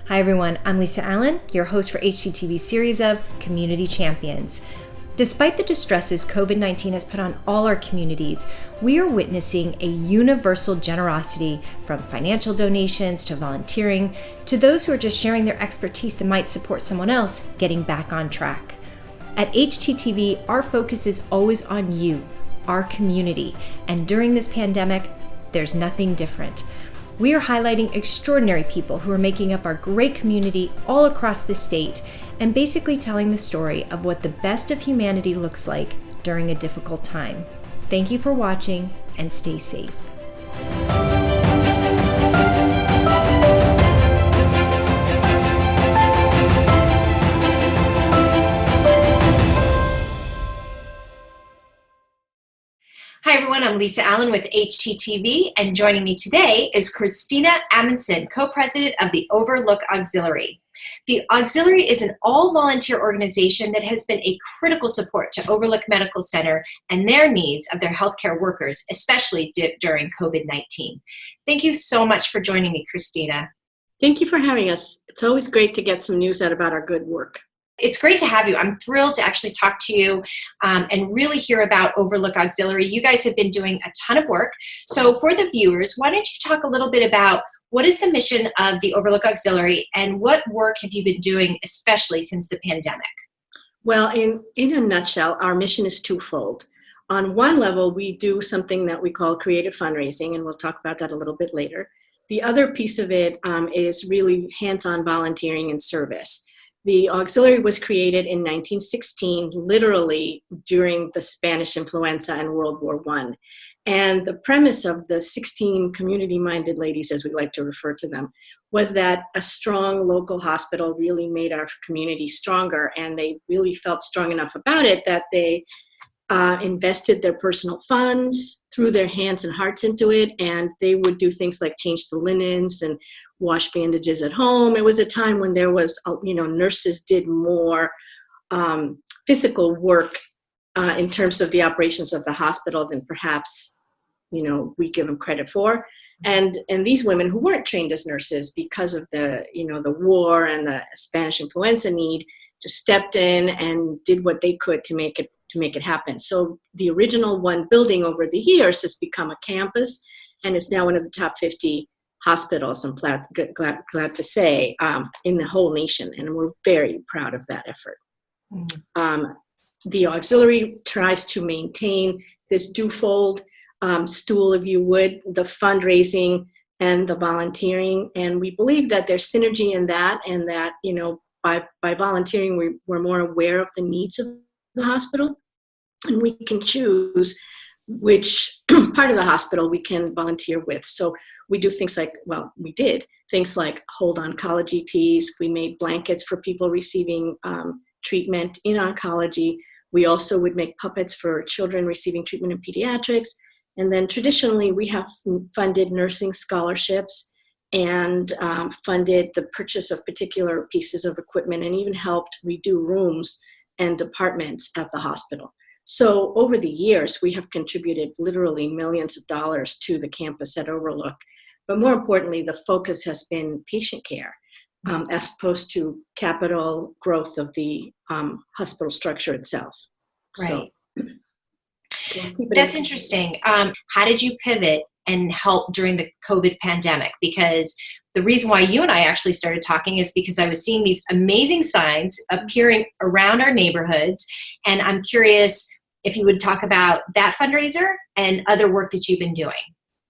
Hi everyone, I'm Lisa Allen, your host for HGTV's series of Community Champions. Despite the distresses COVID-19 has put on all our communities, we are witnessing a universal generosity from financial donations to volunteering to those who are just sharing their expertise that might support someone else getting back on track. At HGTV, our focus is always on you, our community, and during this pandemic, there's nothing different. We are highlighting extraordinary people who are making up our great community all across the state and basically telling the story of what the best of humanity looks like during a difficult time. Thank you for watching and stay safe. Hi everyone, I'm Lisa Allen with HGTV, and joining me today is Christina Amundson, co-president of the Overlook Auxiliary. The Auxiliary is an all-volunteer organization that has been a critical support to Overlook Medical Center and their needs of their healthcare workers, especially during COVID-19. Thank you so much for joining me, Christina. Thank you for having us. It's always great to get some news out about our good work. It's great to have you. I'm thrilled to actually talk to you and really hear about Overlook Auxiliary. You guys have been doing a ton of work. So for the viewers, why don't you talk a little bit about what is the mission of the Overlook Auxiliary and what work have you been doing, especially since the pandemic? Well, in a nutshell, our mission is twofold. On one level, we do something that we call creative fundraising, and we'll talk about that a little bit later. The other piece of it is really hands-on volunteering and service. The Auxiliary was created in 1916, literally during the Spanish influenza and World War I. And the premise of the 16 community-minded ladies, as we like to refer to them, was that a strong local hospital really made our community stronger, and they really felt strong enough about it that they invested their personal funds, threw their hands and hearts into it, and they would do things like change the linens and wash bandages at home. It was a time when there was, nurses did more physical work in terms of the operations of the hospital than perhaps, we give them credit for. And these women who weren't trained as nurses because of the war and the Spanish influenza need just stepped in and did what they could to make it happen. So the original one building over the years has become a campus, and it's now one of the top 50 hospitals, I'm glad to say, in the whole nation, and we're very proud of that effort. Mm-hmm. The Auxiliary tries to maintain this twofold stool, if you would, the fundraising and the volunteering, and we believe that there's synergy in that, and that by volunteering we're more aware of the needs of the hospital, and we can choose which part of the hospital we can volunteer with. So we do things like, we did things like hold oncology teas. We made blankets for people receiving treatment in oncology. We also would make puppets for children receiving treatment in pediatrics. And then traditionally, we have funded nursing scholarships and funded the purchase of particular pieces of equipment, and even helped redo rooms and departments at the hospital. So over the years, we have contributed literally millions of dollars to the campus at Overlook. But more importantly, the focus has been patient care as opposed to capital growth of the hospital structure itself. Right. So, that's interesting. How did you pivot and help during the COVID pandemic? Because the reason why you and I actually started talking is because I was seeing these amazing signs appearing around our neighborhoods, and I'm curious if you would talk about that fundraiser and other work that you've been doing.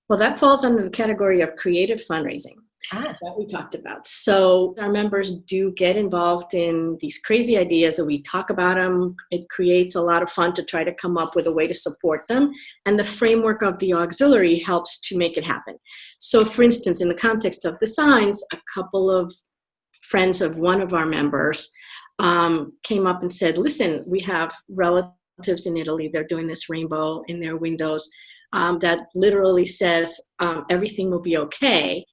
Well, that falls under the category of creative fundraising that we talked about. So our members do get involved in these crazy ideas, and we talk about them. It creates a lot of fun to try to come up with a way to support them. And the framework of the Auxiliary helps to make it happen. So for instance, in the context of the signs, a couple of friends of one of our members came up and said, listen, we have relatives in Italy. They're doing this rainbow in their windows that literally says everything will be okay.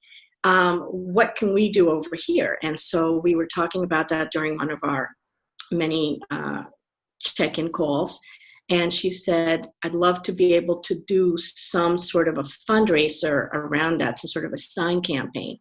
What can we do over here? And so we were talking about that during one of our many check-in calls. And she said, I'd love to be able to do some sort of a fundraiser around that, some sort of a sign campaign.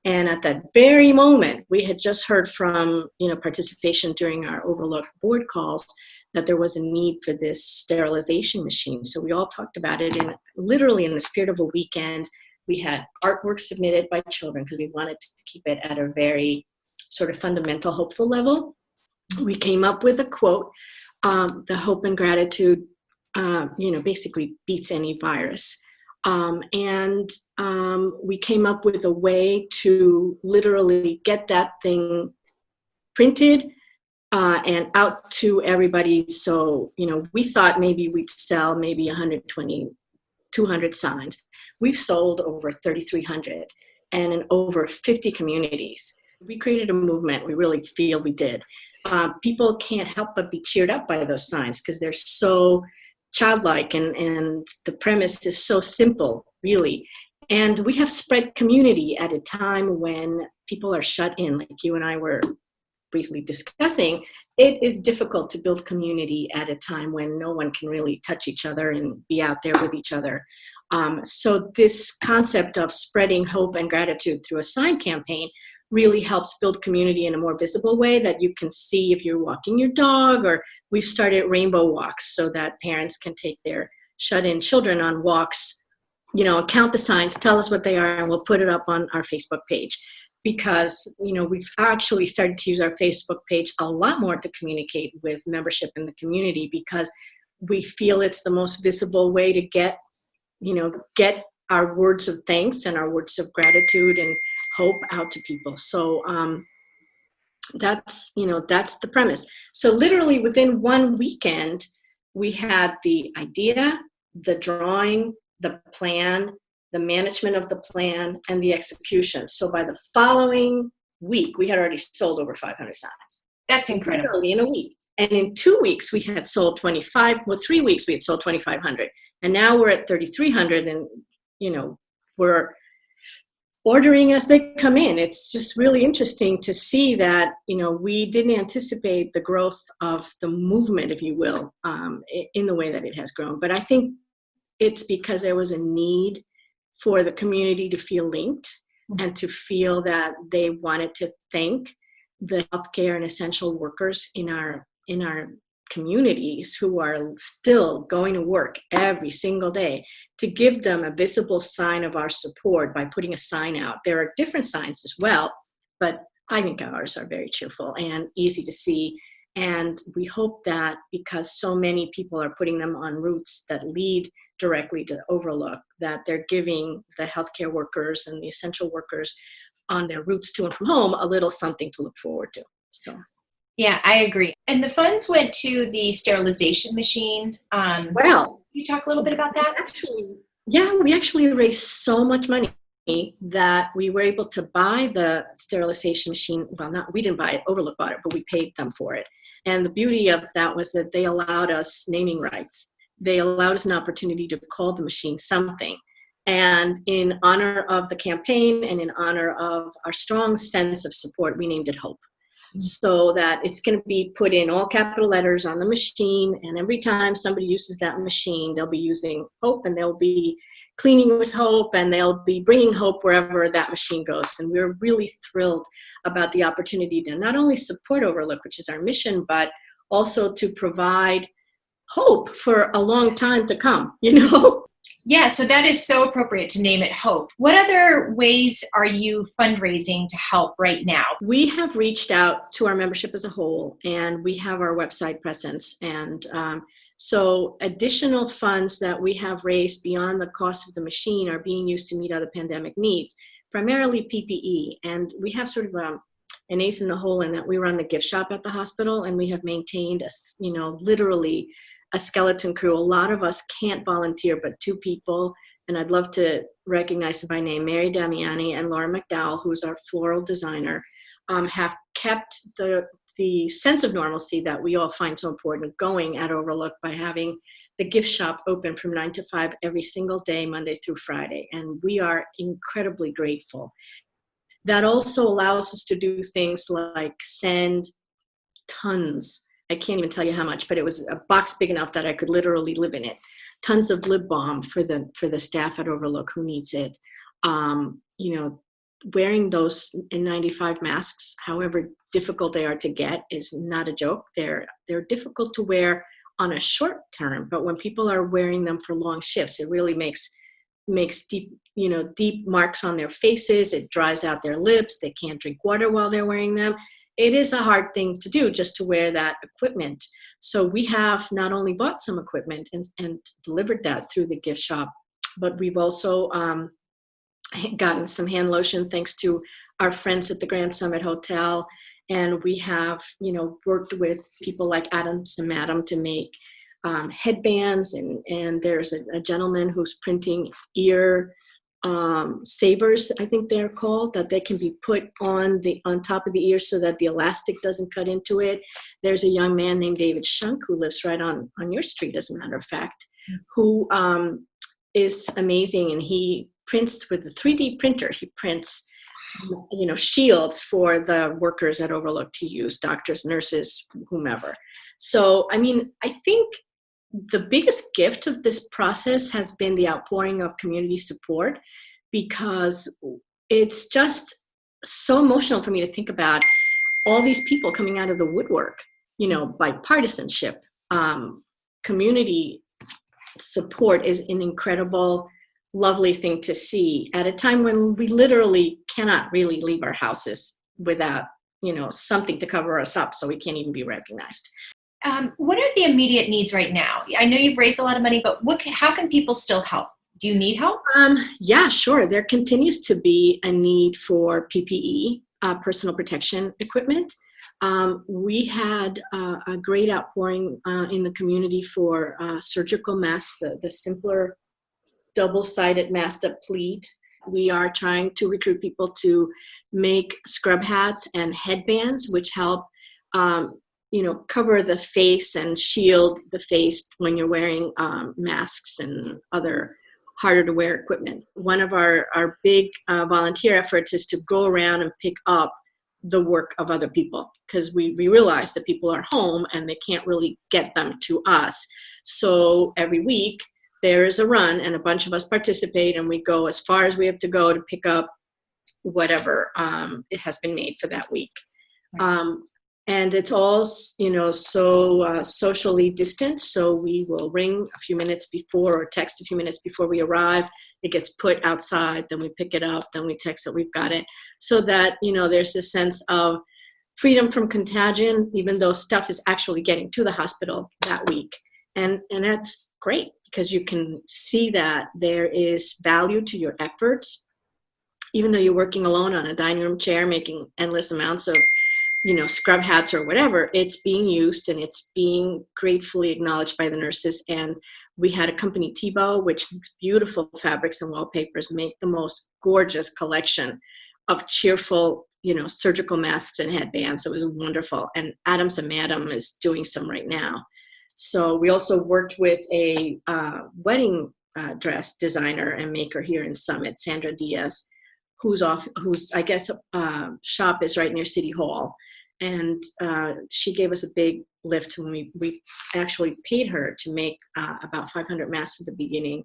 And at that very moment, we had just heard from, participation during our Overlook board calls that there was a need for this sterilization machine. So we all talked about it, and literally in the spirit of a weekend, we had artwork submitted by children because we wanted to keep it at a very sort of fundamental, hopeful level. We came up with a quote, the hope and gratitude, basically beats any virus. And we came up with a way to literally get that thing printed and out to everybody. So, we thought maybe we'd sell maybe 120, 200 signs. We've sold over 3,300 and in over 50 communities. We created a movement. We really feel we did. People can't help but be cheered up by those signs because they're so childlike and the premise is so simple, really. And we have spread community at a time when people are shut in, like you and I were briefly discussing. It is difficult to build community at a time when no one can really touch each other and be out there with each other. So this concept of spreading hope and gratitude through a sign campaign really helps build community in a more visible way that you can see if you're walking your dog, or we've started rainbow walks so that parents can take their shut-in children on walks, count the signs, tell us what they are, and we'll put it up on our Facebook page. Because, we've actually started to use our Facebook page a lot more to communicate with membership in the community because we feel it's the most visible way to get our words of thanks and our words of gratitude and hope out to people. So that's the premise. So literally within one weekend, we had the idea, the drawing, the plan, the management of the plan, and the execution. So by the following week, we had already sold over 500 signs. That's incredible. Literally in a week. And in 2 weeks, we had sold 3 weeks, we had sold 2,500. And now we're at 3,300 and, we're ordering as they come in. It's just really interesting to see that, we didn't anticipate the growth of the movement, if you will, in the way that it has grown. But I think it's because there was a need for the community to feel linked and to feel that they wanted to thank the healthcare and essential workers in our communities who are still going to work every single day, to give them a visible sign of our support by putting a sign out. There are different signs as well, but I think ours are very cheerful and easy to see. And we hope that because so many people are putting them on routes that lead directly to Overlook, that they're giving the healthcare workers and the essential workers on their routes to and from home a little something to look forward to. So. Yeah, I agree. And the funds went to the sterilization machine. Well, can you talk a little bit about that? We actually raised so much money that we were able to buy the sterilization machine. Well, we didn't buy it, Overlook bought it, but we paid them for it. And the beauty of that was that they allowed us naming rights. They allowed us an opportunity to call the machine something. And in honor of the campaign and in honor of our strong sense of support, we named it Hope. So that it's going to be put in all capital letters on the machine, and every time somebody uses that machine, they'll be using hope, and they'll be cleaning with hope, and they'll be bringing hope wherever that machine goes. And we're really thrilled about the opportunity to not only support Overlook, which is our mission, but also to provide hope for a long time to come, Yeah, so that is so appropriate to name it Hope. What other ways are you fundraising to help right now? We have reached out to our membership as a whole, and we have our website presence. And so additional funds that we have raised beyond the cost of the machine are being used to meet other pandemic needs, primarily PPE. And we have sort of an ace in the hole in that we run the gift shop at the hospital, and we have maintained literally a skeleton crew. A lot of us can't volunteer, but 2 people, and I'd love to recognize them by name, Mary Damiani and Laura McDowell, who's our floral designer, have kept the sense of normalcy that we all find so important going at Overlook by having the gift shop open from 9 to 5 every single day, Monday through Friday. And we are incredibly grateful. That also allows us to do things like send tons. I can't even tell you how much, but it was a box big enough that I could literally live in it. Tons of lip balm for the staff at Overlook who needs it. wearing those N95 masks, however difficult they are to get, is not a joke. They're difficult to wear on a short term, but when people are wearing them for long shifts, it really makes deep marks on their faces. It dries out their lips. They can't drink water while they're wearing them. It is a hard thing to do, just to wear that equipment. So we have not only bought some equipment and delivered that through the gift shop, but we've also gotten some hand lotion thanks to our friends at the Grand Summit Hotel. And we have, worked with people like Adams and Madam to make headbands. And there's a gentleman who's printing ear savers, I think they're called, that they can be put on top of the ear so that the elastic doesn't cut into it. There's a young man named David Shunk who lives right on your street, as a matter of fact, who is amazing. And he prints with a 3D printer. He prints, shields for the workers at Overlook to use, doctors, nurses, whomever. So, I think the biggest gift of this process has been the outpouring of community support, because it's just so emotional for me to think about all these people coming out of the woodwork, bipartisanship, community support is an incredible, lovely thing to see at a time when we literally cannot really leave our houses without, something to cover us up, so we can't even be recognized. What are the immediate needs right now? I know you've raised a lot of money, but how can people still help? Do you need help? Yeah, sure. There continues to be a need for PPE, personal protection equipment. We had a great outpouring in the community for surgical masks, the simpler double-sided mask that pleat. We are trying to recruit people to make scrub hats and headbands, which help cover the face and shield the face when you're wearing masks and other harder to wear equipment. One of our big volunteer efforts is to go around and pick up the work of other people, because we realize that people are home and they can't really get them to us. So every week there is a run and a bunch of us participate, and we go as far as we have to go to pick up whatever it has been made for that week. And it's all, so socially distanced. So we will ring a few minutes before or text a few minutes before we arrive. It gets put outside, then we pick it up, then we text that we've got it. So that, there's a sense of freedom from contagion, even though stuff is actually getting to the hospital that week. And that's great, because you can see that there is value to your efforts, even though you're working alone on a dining room chair, making endless amounts of scrub hats or whatever. It's being used and it's being gratefully acknowledged by the nurses. And we had a company, Tebow, which makes beautiful fabrics and wallpapers, make the most gorgeous collection of cheerful, surgical masks and headbands. It was wonderful. And Adams and Madam is doing some right now. So we also worked with a wedding dress designer and maker here in Summit, Sandra Diaz, whose I guess shop is right near City Hall. And she gave us a big lift when we actually paid her to make about 500 masks at the beginning,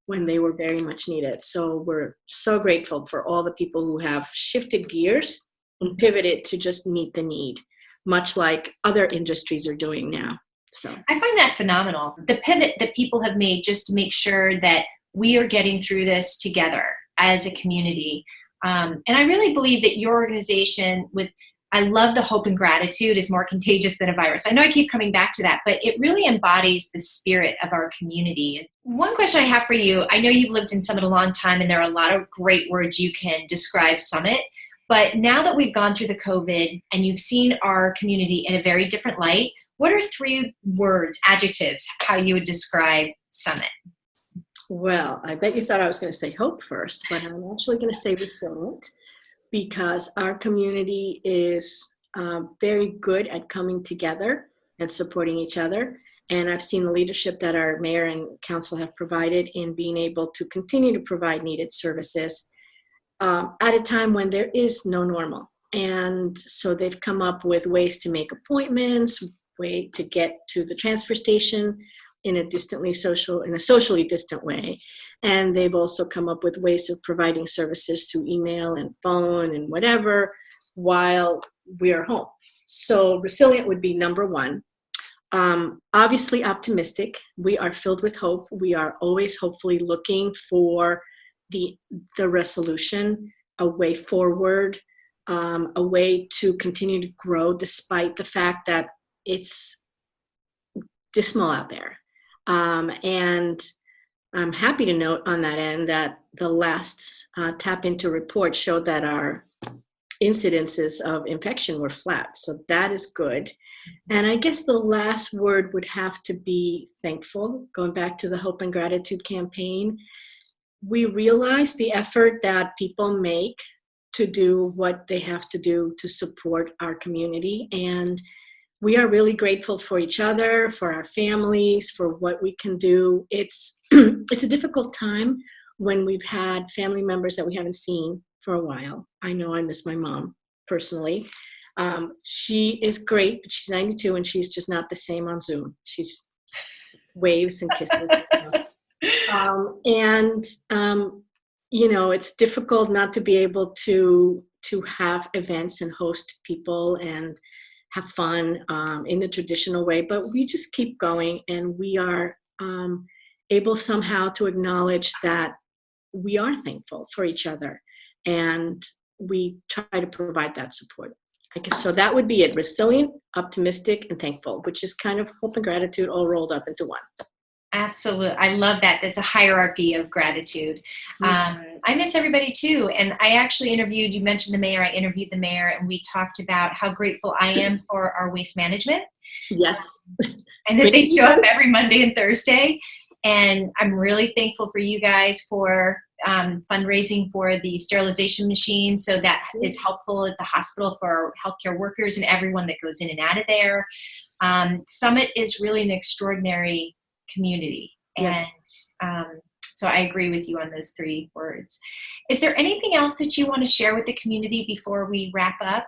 when they were very much needed. So we're so grateful for all the people who have shifted gears and pivoted to just meet the need, much like other industries are doing now. So I find that phenomenal. The pivot that people have made just to make sure that we are getting through this together as a community. And I really believe that your organization, I love the hope and gratitude, is more contagious than a virus. I know I keep coming back to that, but it really embodies the spirit of our community. One question I have for you, I know you've lived in Summit a long time, and there are a lot of great words you can describe Summit. But now that we've gone through the COVID and you've seen our community in a very different light, what are 3 words, adjectives, how you would describe Summit? Well, I bet you thought I was going to say hope first, but I'm actually going to say resilient, because our community is very good at coming together and supporting each other. And I've seen the leadership that our mayor and council have provided in being able to continue to provide needed services at a time when there is no normal. And so they've come up with ways to make appointments, way to get to the transfer station, in a socially distant way. And they've also come up with ways of providing services through email and phone and whatever while we are home. So resilient would be number one. Obviously optimistic. We are filled with hope. We are always hopefully looking for the resolution, a way forward, a way to continue to grow despite the fact that it's dismal out there. And I'm happy to note on that end that the last Tap Into report showed that our incidences of infection were flat. So that is good. And I guess the last word would have to be thankful. Going back to the Hope and Gratitude campaign, we realize the effort that people make to do what they have to do to support our community. And we are really grateful for each other, for our families, for what we can do. It's a difficult time when we've had family members that we haven't seen for a while. I know I miss my mom personally. She is great, but she's 92 and she's just not the same on Zoom. She's waves and kisses. It's difficult not to be able to have events and host people and have fun in the traditional way, but we just keep going, and we are able somehow to acknowledge that we are thankful for each other, and we try to provide that support. I guess so. That would be it: resilient, optimistic, and thankful, which is kind of hope and gratitude all rolled up into one. Absolutely. I love that. That's a hierarchy of gratitude. I miss everybody too. And I actually you mentioned the mayor, I interviewed the mayor, and we talked about how grateful I am for our waste management. Yes. And that they show up every Monday and Thursday. And I'm really thankful for you guys for fundraising for the sterilization machine. So that is helpful at the hospital for healthcare workers and everyone that goes in and out of there. Summit is really an extraordinary community. And so I agree with you on those three words. Is there anything else that you want to share with the community before we wrap up?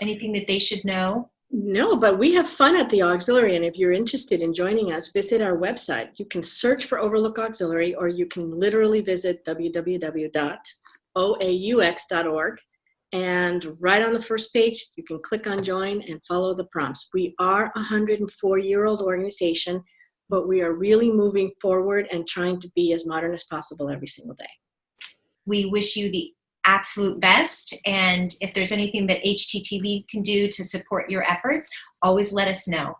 Anything that they should know? No, but we have fun at the Auxiliary, and if you're interested in joining us, visit our website. You can search for Overlook Auxiliary, or you can literally visit www.oaux.org, and right on the first page, you can click on join and follow the prompts. We are a 104-year-old organization, but we are really moving forward and trying to be as modern as possible every single day. We wish you the absolute best. And if there's anything that HTTV can do to support your efforts, always let us know.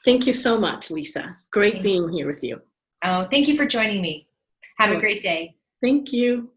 Thank you so much, Lisa. Great being here with you. Oh, thank you for joining me. Have a great day. Thank you.